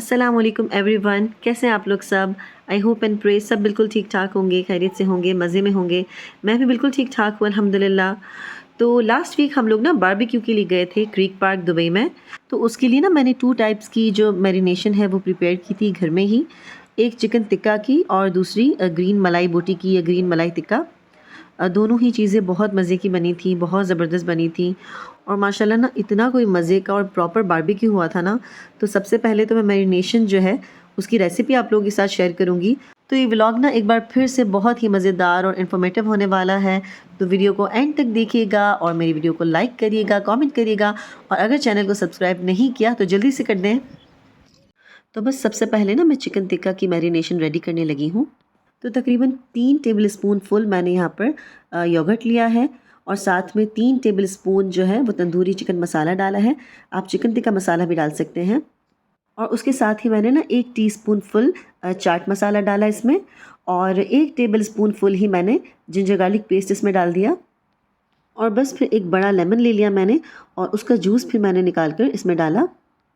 अस्सलाम वालेकुम एवरीवन, कैसे हैं आप लोग सब। आई होप एंड प्रे सब बिल्कुल ठीक ठाक होंगे, खैरियत से होंगे, मज़े में होंगे। मैं भी बिल्कुल ठीक ठाक हूँ अल्हम्दुलिल्लाह। तो लास्ट वीक हम लोग ना बारबेक्यू के लिए गए थे क्रीक पार्क दुबई में। तो उसके लिए ना मैंने 2 टाइप्स की जो मैरिनेशन है वो प्रिपेयर की थी घर में ही। एक चिकन टिक्का की और दूसरी ग्रीन मलाई बोटी की या ग्रीन मलाई टिक्का। दोनों ही चीज़ें बहुत मज़े की बनी थी, बहुत ज़बरदस्त बनी थी। और माशाल्लाह ना इतना कोई मज़े का और प्रॉपर बारबेक्यू हुआ था ना। तो सबसे पहले तो मैं मैरिनेशन जो है उसकी रेसिपी आप लोगों के साथ शेयर करूँगी। तो ये व्लॉग ना एक बार फिर से बहुत ही मज़ेदार और इन्फॉर्मेटिव होने वाला है। तो वीडियो को एंड तक देखिएगा और मेरी वीडियो को लाइक करिएगा, कमेंट करिएगा और अगर चैनल को सब्सक्राइब नहीं किया तो जल्दी से कर दें। तो बस सबसे पहले ना मैं चिकन टिक्का की मैरिनेशन रेडी करने लगी हूँ। तो तकरीबन 3 टेबल स्पून फुल मैंने यहाँ पर योगर्ट लिया है और साथ में 3 टेबल स्पून जो है वो तंदूरी चिकन मसाला डाला है। आप चिकन टिक्का मसाला भी डाल सकते हैं। और उसके साथ ही मैंने ना 1 टीस्पून फुल चाट मसाला डाला इसमें और 1 टेबल स्पून फुल ही मैंने जिंजर गार्लिक पेस्ट इसमें डाल दिया। और बस फिर एक बड़ा लेमन ले लिया मैंने और उसका जूस फिर मैंने निकाल कर इसमें डाला।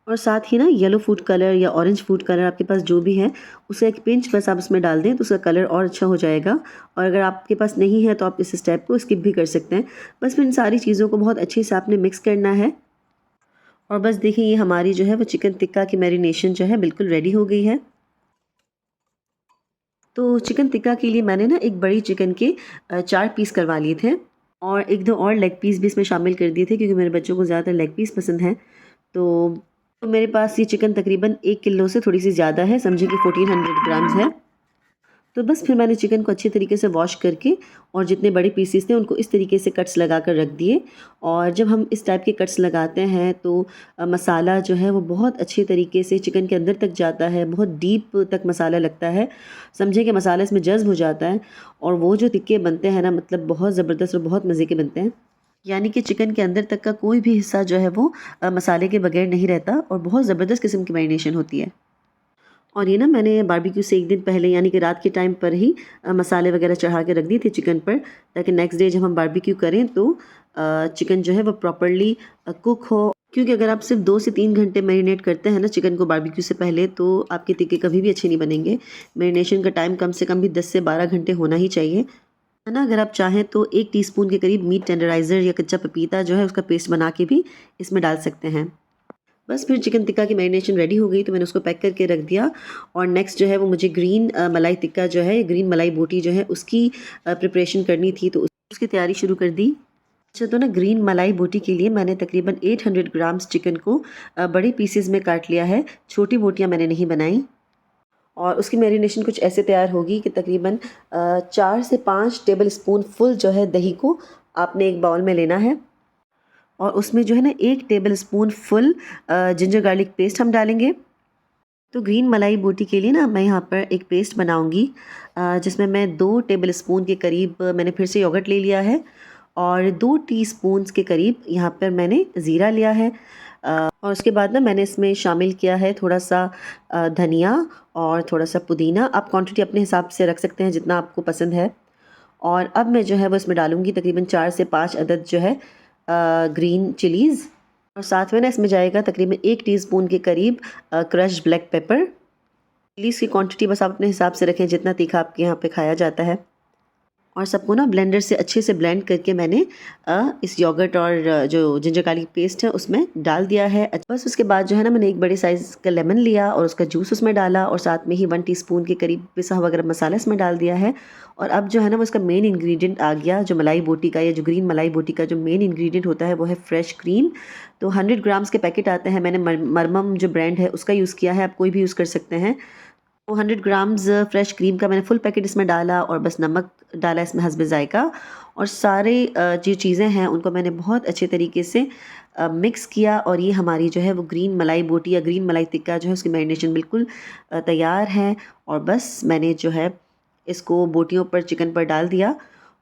और साथ ही ना येलो फूड कलर या ऑरेंज फूड कलर आपके पास जो भी है उसे एक पिंच बस आप उसमें डाल दें तो उसका कलर और अच्छा हो जाएगा। और अगर आपके पास नहीं है तो आप इस स्टेप को स्किप भी कर सकते हैं। बस फिर इन सारी चीज़ों को बहुत अच्छे से आपने मिक्स करना है। और बस देखिए ये हमारी जो है वो चिकन टिक्का की मैरिनेशन जो है बिल्कुल रेडी हो गई है। तो चिकन टिक्का के लिए मैंने ना एक बड़ी चिकन के 4 पीस करवा लिए थे और 1-2 और लेग पीस भी इसमें शामिल कर दिए थे क्योंकि मेरे बच्चों को ज़्यादातर लेग पीस पसंद है। तो मेरे पास ये चिकन तकरीबन 1 किलो से थोड़ी सी ज़्यादा है, समझिए कि 1400 ग्राम्स है। तो बस फिर मैंने चिकन को अच्छे तरीके से वॉश करके और जितने बड़े पीसेस थे उनको इस तरीके से कट्स लगा कर रख दिए। और जब हम इस टाइप के कट्स लगाते हैं तो मसाला जो है वो बहुत अच्छे तरीके से चिकन के अंदर तक जाता है, बहुत डीप तक मसाला लगता है। समझे कि मसाला इसमें जज़्ब हो जाता है और वो जो टिक्के बनते हैं ना मतलब बहुत ज़बरदस्त और बहुत मज़े के बनते हैं। यानी कि चिकन के अंदर तक का कोई भी हिस्सा जो है वो मसाले के बगैर नहीं रहता और बहुत ज़बरदस्त किस्म की मैरिनेशन होती है। और ये ना मैंने बारबेक्यू से एक दिन पहले यानी कि रात के टाइम पर ही मसाले वगैरह चढ़ा के रख दिए थे चिकन पर ताकि नेक्स्ट डे जब हम बारबेक्यू करें तो चिकन जो है वो प्रॉपरली कुक हो। क्योंकि अगर आप सिर्फ 2 से 3 घंटे मैरिनेट करते हैं ना चिकन को बारबेक्यू से पहले तो आपके टिक्के कभी भी अच्छे नहीं बनेंगे। मैरिनेशन का टाइम कम से कम भी 10 से 12 घंटे होना ही चाहिए, है ना। अगर आप चाहें तो 1 टीस्पून के करीब मीट टेंडराइज़र या कच्चा पपीता जो है उसका पेस्ट बना के भी इसमें डाल सकते हैं। बस फिर चिकन टिक्का की मैरिनेशन रेडी हो गई तो मैंने उसको पैक करके रख दिया। और नेक्स्ट जो है वो मुझे ग्रीन मलाई टिक्का जो है ग्रीन मलाई बोटी जो है उसकी प्रिपरेशन करनी थी तो उसकी तैयारी शुरू कर दी। अच्छा तो ना ग्रीन मलाई बोटी के लिए मैंने तकरीबन 800 ग्राम्स चिकन को बड़े पीसेस में काट लिया है, छोटी बोटियाँ मैंने नहीं बनाई। और उसकी मैरिनेशन कुछ ऐसे तैयार होगी कि तकरीबन 4 से 5 टेबल स्पून फुल जो है दही को आपने एक बाउल में लेना है और उसमें जो है ना 1 table spoon full ginger garlic paste हम डालेंगे। तो ग्रीन मलाई बोटी के लिए ना मैं यहाँ पर एक पेस्ट बनाऊंगी जिसमें मैं 2 टेबल स्पून के करीब मैंने फिर से योगर्ट ले लिया है और 2 टीस्पून्स के करीब यहाँ पर मैंने ज़ीरा लिया है। और उसके बाद ना मैंने इसमें शामिल किया है थोड़ा सा धनिया और थोड़ा सा पुदीना। आप क्वांटिटी अपने हिसाब से रख सकते हैं जितना आपको पसंद है। और अब मैं जो है वो इसमें डालूँगी तकरीबन 4 से 5 अदद जो है ग्रीन चिलीज़। और साथ में ना इसमें जाएगा तकरीबन 1 टीस्पून के करीब क्रश्ड ब्लैक पेपर। चिलीज़ की क्वांटिटी बस आप अपने हिसाब से रखें जितना तीखा आपके यहाँ पे खाया जाता है। और सबको ना ब्लेंडर से अच्छे से ब्लेंड करके मैंने इस योगर्ट और जो जिंजर गार्लिक पेस्ट है उसमें डाल दिया है। बस उसके बाद जो है ना मैंने एक बड़े साइज़ का लेमन लिया और उसका जूस उसमें डाला और साथ में ही 1 टीस्पून के करीब पिसा हुआ गरम मसाला इसमें डाल दिया है। और अब जो है ना वो इसका मेन इंग्रेडिएंट आ गया जो मलाई बोटी का या जो ग्रीन मलाई बोटी का जो मेन इंग्रेडिएंट होता है वो है फ्रेश क्रीम। तो 100 ग्राम्स के पैकेट आते हैं, मैंने मरमम जो ब्रांड है उसका यूज़ किया है, आप कोई भी यूज़ कर सकते हैं। तो 100 ग्राम्स फ्रेश क्रीम का मैंने फुल पैकेट इसमें डाला और बस नमक डाला इसमें हस्बे ज़ायका। और सारे जो चीज़ें हैं उनको मैंने बहुत अच्छे तरीके से मिक्स किया और ये हमारी जो है वो ग्रीन मलाई बोटी या ग्रीन मलाई टिक्का जो है उसकी मैरिनेशन बिल्कुल तैयार है। और बस मैंने जो है इसको बोटियों पर चिकन पर डाल दिया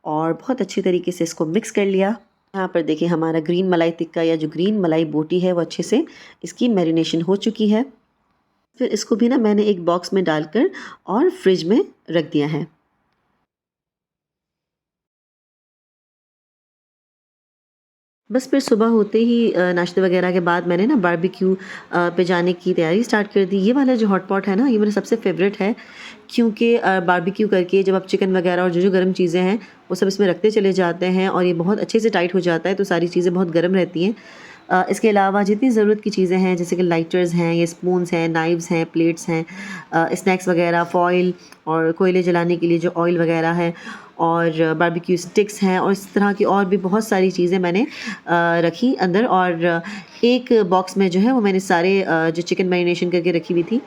और बहुत अच्छी तरीके से इसको मिक्स कर लिया। यहाँ पर देखिए हमारा ग्रीन मलाई टिक्का या जो ग्रीन मलाई बोटी है वो अच्छे से इसकी मैरिनेशन हो चुकी है। फिर इसको भी ना मैंने एक बॉक्स में डालकर और फ्रिज में रख दिया है। बस फिर सुबह होते ही नाश्ते वगैरह के बाद मैंने ना बारबेक्यू पे जाने की तैयारी स्टार्ट कर दी। ये वाला जो हॉट पॉट है ना, ये मेरा सबसे फ़ेवरेट है, क्योंकि बारबेक्यू करके जब आप चिकन वगैरह और जो गर्म चीज़ें हैं वो सब इसमें रखते चले जाते हैं और ये बहुत अच्छे से टाइट हो जाता है, तो सारी चीज़ें बहुत गर्म रहती हैं। इसके अलावा जितनी ज़रूरत की चीज़ें हैं, जैसे कि लाइटर्स हैं, ये स्पून्स हैं, नाइव्स हैं, प्लेट्स हैं, स्नैक्स वगैरह, फ़ॉइल और कोयले जलाने के लिए जो ऑयल वगैरह है, और बारबेक्यू स्टिक्स हैं, और इस तरह की और भी बहुत सारी चीज़ें मैंने रखी अंदर। और एक बॉक्स में जो है वो मैंने सारे जो चिकन मैरिनेशन करके रखी हुई थी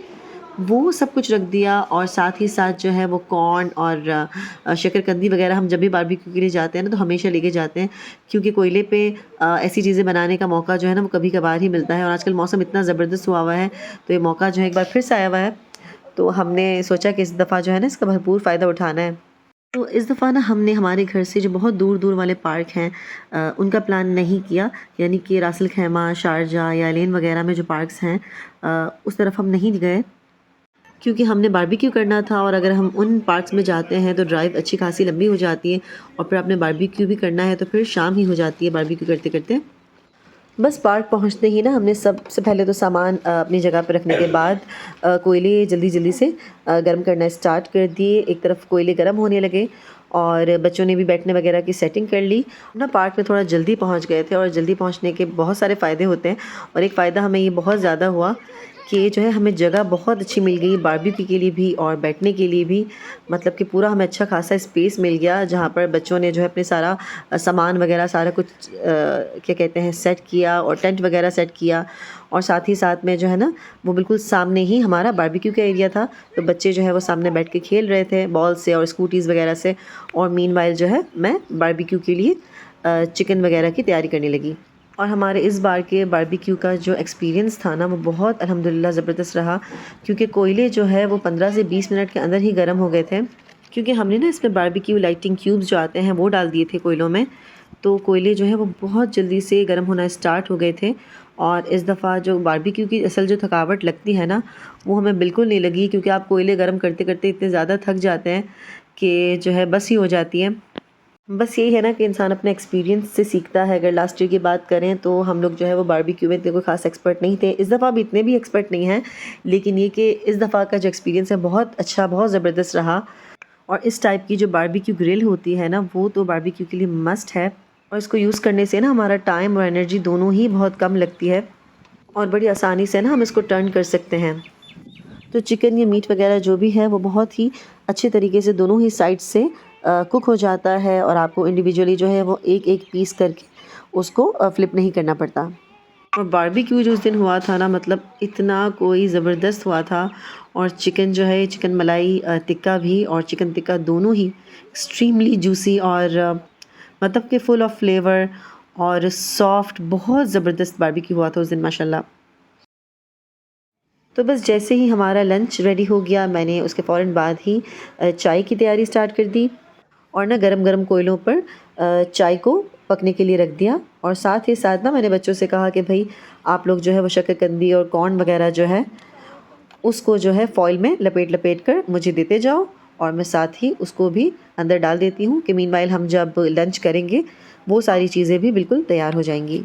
वो सब कुछ रख दिया। और साथ ही साथ जो है वो कॉर्न और शक्करकंदी वगैरह हम जब भी बारबेक्यू के लिए जाते हैं ना तो हमेशा लेके जाते हैं, क्योंकि कोयले पे ऐसी चीज़ें बनाने का मौका जो है ना वो कभी कभार ही मिलता है। और आजकल मौसम इतना ज़बरदस्त हुआ है, तो ये मौका जो है एक बार फिर से आया हुआ है, तो हमने सोचा कि इस दफ़ा जो है ना इसका भरपूर फ़ायदा उठाना है। तो इस दफ़ा ना हमने हमारे घर से जो बहुत दूर दूर वाले पार्क हैं उनका प्लान नहीं किया, यानी कि रासल खैमा, शारजा या एलेन वगैरह में जो पार्क्स हैं उस तरफ हम नहीं गए, क्योंकि हमने बारबेक्यू करना था। और अगर हम उन पार्क्स में जाते हैं तो ड्राइव अच्छी खासी लंबी हो जाती है, और फिर आपने बारबेक्यू भी करना है तो फिर शाम ही हो जाती है बारबेक्यू करते करते। बस पार्क पहुंचते ही ना हमने सबसे पहले तो सामान अपनी जगह पर रखने के बाद कोयले जल्दी जल्दी से गर्म करना स्टार्ट कर दिए। एक तरफ कोयले गर्म होने लगे और बच्चों ने भी बैठने वगैरह की सेटिंग कर ली। ना पार्क में थोड़ा जल्दी पहुंच गए थे, और जल्दी पहुंचने के बहुत सारे फ़ायदे होते हैं, और एक फ़ायदा हमें ये बहुत ज़्यादा हुआ कि जो है हमें जगह बहुत अच्छी मिल गई बारबेक्यू के लिए भी और बैठने के लिए भी। मतलब कि पूरा हमें अच्छा खासा स्पेस मिल गया, जहाँ पर बच्चों ने जो है अपने सारा सामान वगैरह सारा कुछ क्या कहते हैं सेट किया, और टेंट वगैरह सेट किया। और साथ ही साथ में जो है ना वो बिल्कुल सामने ही हमारा बारबेक्यू का एरिया था, तो बच्चे जो है वो सामने बैठ के खेल रहे थे बॉल से और स्कूटीज़ वगैरह से। और मीनवाइल जो है मैं बारबेक्यू के लिए चिकन वगैरह की तैयारी करने लगी। और हमारे इस बार के बारबेक्यू का जो एक्सपीरियंस था ना वो बहुत अल्हम्दुलिल्लाह ज़बरदस्त रहा, क्योंकि कोयले जो है वो 15 से 20 मिनट के अंदर ही गर्म हो गए थे, क्योंकि हमने ना इसमें बारबेक्यू लाइटिंग क्यूब्स जो आते हैं वो डाल दिए थे कोयलों में। तो कोयले जो है वो बहुत जल्दी से गर्म होना स्टार्ट हो गए थे। और इस दफ़ा जो बारबेक्यू की असल जो थकावट लगती है ना वो हमें बिल्कुल नहीं लगी, क्योंकि आप कोयले गर्म करते करते इतने ज़्यादा थक जाते हैं कि जो है बस ही हो जाती है। बस यही है ना कि इंसान अपने एक्सपीरियंस से सीखता है। अगर लास्ट ईयर की बात करें तो हम लोग जो है वो बारबेक्यू में इतने कोई खास एक्सपर्ट नहीं थे, इस दफ़ा भी इतने भी एक्सपर्ट नहीं हैं, लेकिन ये कि इस दफ़ा का जो एक्सपीरियंस है बहुत अच्छा, बहुत ज़बरदस्त रहा। और इस टाइप की जो बारबेक्यू ग्रिल होती है ना वो तो बारबेक्यू के लिए मस्ट है, और इसको यूज़ करने से ना हमारा टाइम और एनर्जी दोनों ही बहुत कम लगती है, और बड़ी आसानी से ना हम इसको टर्न कर सकते हैं। तो चिकन या मीट वगैरह जो भी है वो बहुत ही अच्छे तरीके से दोनों ही साइड से कुक हो जाता है, और आपको इंडिविजुअली जो है वो एक एक पीस करके उसको फ्लिप नहीं करना पड़ता। और बारबेक्यू जो उस दिन हुआ था ना, मतलब इतना कोई ज़बरदस्त हुआ था। और चिकन जो है चिकन मलाई टिक्का भी और चिकन टिक्का दोनों ही एक्सट्रीमली जूसी और मतलब कि फुल ऑफ फ्लेवर और सॉफ्ट, बहुत ज़बरदस्त बारबेक्यू हुआ था उस दिन माशाल्लाह। तो बस जैसे ही हमारा लंच रेडी हो गया, मैंने उसके फ़ौरन बाद ही चाय की तैयारी स्टार्ट कर दी, और ना गरम गरम कोयलों पर चाय को पकने के लिए रख दिया। और साथ ही साथ ना मैंने बच्चों से कहा कि भाई आप लोग जो है वो शक्करकंदी और कॉर्न वगैरह जो है उसको जो है फ़ॉइल में लपेट लपेट कर मुझे देते जाओ, और मैं साथ ही उसको भी अंदर डाल देती हूँ कि मीनवाइल हम जब लंच करेंगे वो सारी चीज़ें भी बिल्कुल तैयार हो जाएंगी।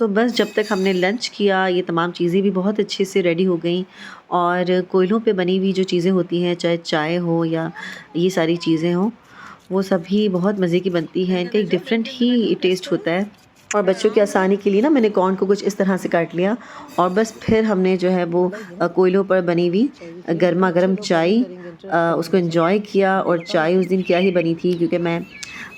तो बस जब तक हमने लंच किया ये तमाम चीज़ें भी बहुत अच्छे से रेडी हो गई। और कोयलों पे बनी हुई जो चीज़ें होती हैं, चाहे चाय हो या ये सारी चीज़ें हों, वो सभी बहुत मज़े की बनती हैं, इनका एक डिफरेंट ही टेस्ट होता है। और बच्चों की आसानी के लिए ना मैंने कॉर्न को कुछ इस तरह से काट लिया, और बस फिर हमने जो है वो कोयलों पर बनी हुई गर्मा गर्म चाय उसको एंजॉय किया। और चाय उस दिन क्या ही बनी थी, क्योंकि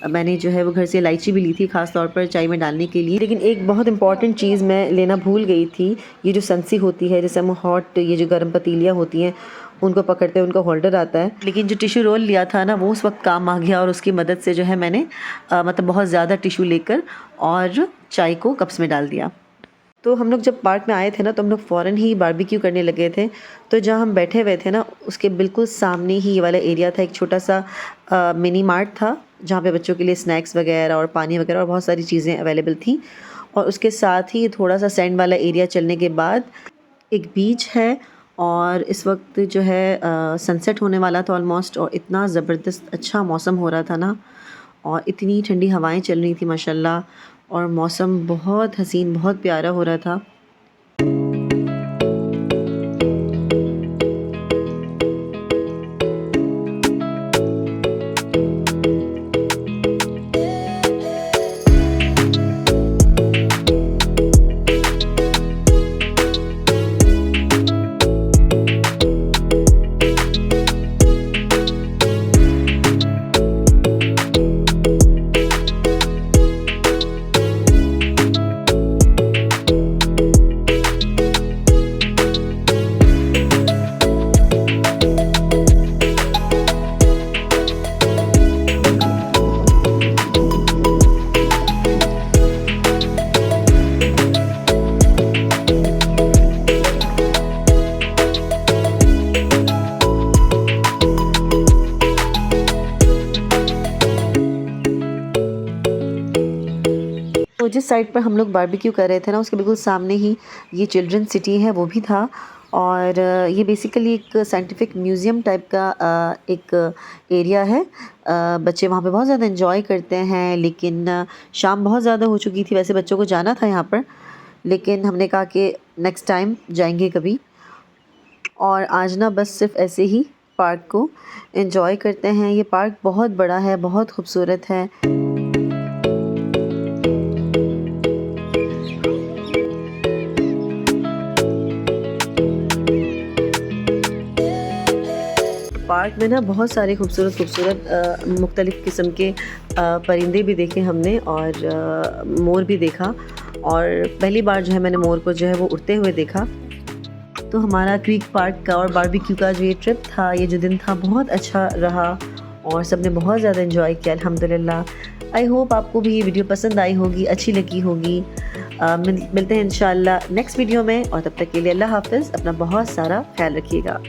मैंने जो है वो घर से इलायची भी ली थी ख़ास तौर पर चाय में डालने के लिए। लेकिन एक बहुत इंपॉर्टेंट चीज़ मैं लेना भूल गई थी, ये जो संसी होती है, जैसे हम हॉट ये जो गर्म पतीलियाँ होती हैं उनको पकड़ते हैं, उनका होल्डर आता है। लेकिन जो टिश्यू रोल लिया था ना वो उस वक्त काम आ गया, और उसकी मदद से जो है मैंने मतलब बहुत ज़्यादा टिश्यू लेकर और चाय को कप्स में डाल दिया। तो हम लोग जब पार्क में आए थे ना तो हम लोग फ़ौरन ही बारबेक्यू करने लगे थे। तो जहाँ हम बैठे हुए थे ना उसके बिल्कुल सामने ही ये वाला एरिया था, एक छोटा सा मिनी मार्ट था जहाँ पे बच्चों के लिए स्नैक्स वगैरह और पानी वगैरह और बहुत सारी चीज़ें अवेलेबल थी। और उसके साथ ही थोड़ा सा सैंड वाला एरिया चलने के बाद एक बीच है और इस वक्त जो है सनसेट होने वाला था ऑलमोस्ट, और इतना ज़बरदस्त अच्छा मौसम हो रहा था ना, और इतनी ठंडी हवाएं चल रही थी माशाल्लाह, और मौसम बहुत हसीन बहुत प्यारा हो रहा था। तो जिस साइड पर हम लोग बारबेक्यू कर रहे थे ना, उसके बिल्कुल सामने ही ये चिल्ड्रन सिटी है वो भी था। और ये बेसिकली एक साइंटिफिक म्यूज़ियम टाइप का एक एरिया है। बच्चे वहाँ पे बहुत ज़्यादा एंजॉय करते हैं, लेकिन शाम बहुत ज़्यादा हो चुकी थी। वैसे बच्चों को जाना था यहाँ पर, लेकिन हमने कहा कि नेक्स्ट टाइम जाएंगे कभी। और आज ना बस सिर्फ ऐसे ही पार्क को एंजॉय करते हैं। ये पार्क बहुत बड़ा है, बहुत खूबसूरत है। पार्क में ना बहुत सारे खूबसूरत मुख्तलिफ़ किस्म के परिंदे भी देखे हमने, और मोर भी देखा। और पहली बार जो है मैंने मोर को जो है वो उड़ते हुए देखा। तो हमारा क्रीक पार्क का और बारबेक्यू का जो ये ट्रिप था, ये जो दिन था, बहुत अच्छा रहा और सब ने बहुत ज़्यादा एंजॉय किया अल्हम्दुलिल्लाह। आई होप आपको भी ये वीडियो पसंद आई होगी, अच्छी लगी होगी। मिलते हैं इंशाल्लाह नेक्स्ट वीडियो में, और तब तक के लिए अल्लाह हाफ़िज़। अपना बहुत सारा ख्याल रखिएगा।